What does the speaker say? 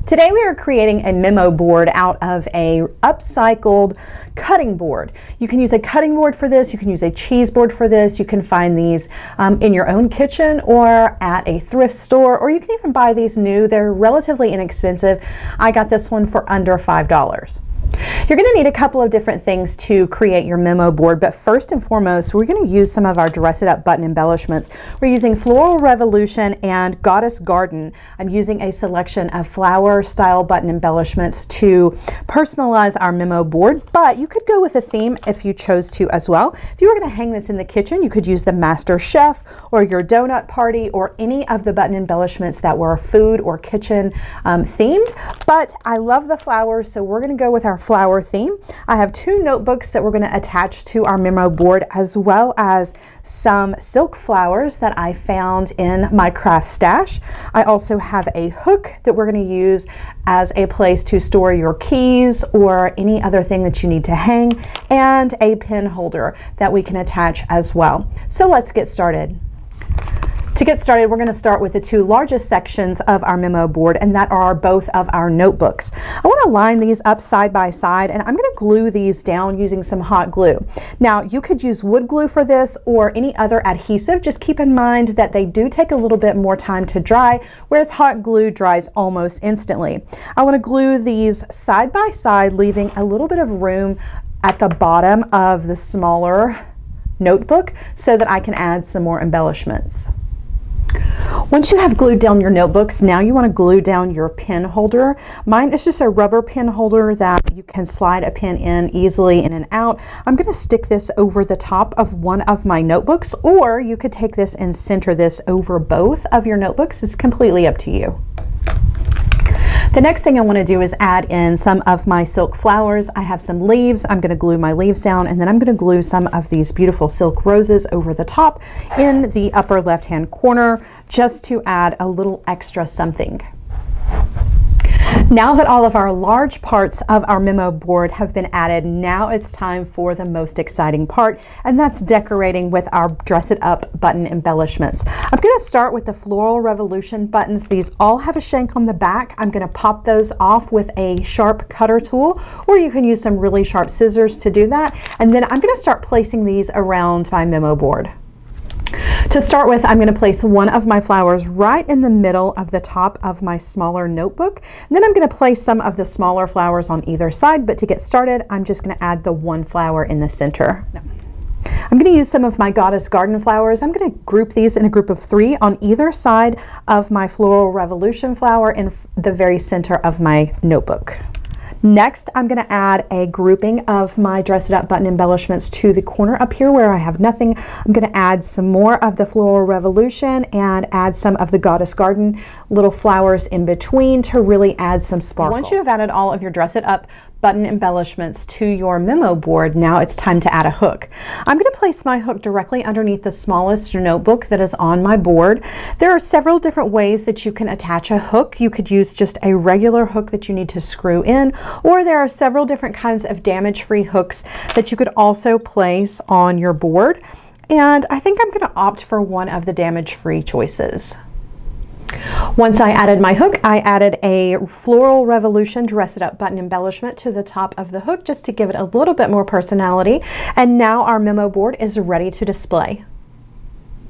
Today we are creating a memo board out of a upcycled cutting board. You can use a cutting board for this, you can use a cheese board for this, you can find these in your own kitchen or at a thrift store, or you can even buy these new. They're relatively inexpensive. I got this one for under $5. You're going to need a couple of different things to create your memo board, but first and foremost, we're going to use some of our Dress It Up button embellishments. We're using Floral Revolution and Garden. I'm using a selection of flower style button embellishments to personalize our memo board, but you could go with a theme if you chose to as well. If you were going to hang this in the kitchen, you could use the Master Chef or your donut party or any of the button embellishments that were food or kitchen themed, but I love the flowers, so we're going to go with our flower theme. I have two notebooks that we're going to attach to our memo board, as well as some silk flowers that I found in my craft stash. I also have a hook that we're going to use as a place to store your keys or any other thing that you need to hang, and a pin holder that we can attach as well. So let's get started. To get started, we're going to start with the two largest sections of our memo board, and that are both of our notebooks. I want to line these up side by side, and I'm going to glue these down using some hot glue. Now, you could use wood glue for this or any other adhesive. Just keep in mind that they do take a little bit more time to dry, whereas hot glue dries almost instantly. I want to glue these side by side, leaving a little bit of room at the bottom of the smaller notebook so that I can add some more embellishments. Once you have glued down your notebooks, now you want to glue down your pen holder. Mine is just a rubber pen holder that you can slide a pen in easily in and out. I'm going to stick this over the top of one of my notebooks, or you could take this and center this over both of your notebooks. It's completely up to you. The next thing I want to do is add in some of my silk flowers. I have some leaves. I'm going to glue my leaves down, and then I'm going to glue some of these beautiful silk roses over the top in the upper left-hand corner, just to add a little extra something. Now that all of our large parts of our memo board have been added, now it's time for the most exciting part, and that's decorating with our Dress It Up button embellishments. I'm going to start with the Floral Revolution buttons. These all have a shank on the back. I'm going to pop those off with a sharp cutter tool, or you can use some really sharp scissors to do that. And then I'm going to start placing these around my memo board. To start with, I'm going to place one of my flowers right in the middle of the top of my smaller notebook. And then I'm going to place some of the smaller flowers on either side, but to get started, I'm just going to add the one flower in the center. I'm going to use some of my Garden flowers. I'm going to group these in a group of 3 on either side of my Floral Revolution flower in the very center of my notebook. Next, I'm going to add a grouping of my Dress It Up button embellishments to the corner up here where I have nothing. I'm going to add some more of the Floral Revolution and add some of the Garden little flowers in between to really add some sparkle. Once you have added all of your Dress It Up button embellishments to your memo board, now it's time to add a hook. I'm going to place my hook directly underneath the smallest notebook that is on my board. There are several different ways that you can attach a hook. You could use just a regular hook that you need to screw in, or there are several different kinds of damage-free hooks that you could also place on your board. And I think I'm going to opt for one of the damage-free choices. Once I added my hook, I added a Floral Revolution Dress It Up button embellishment to the top of the hook just to give it a little bit more personality. And now our memo board is ready to display.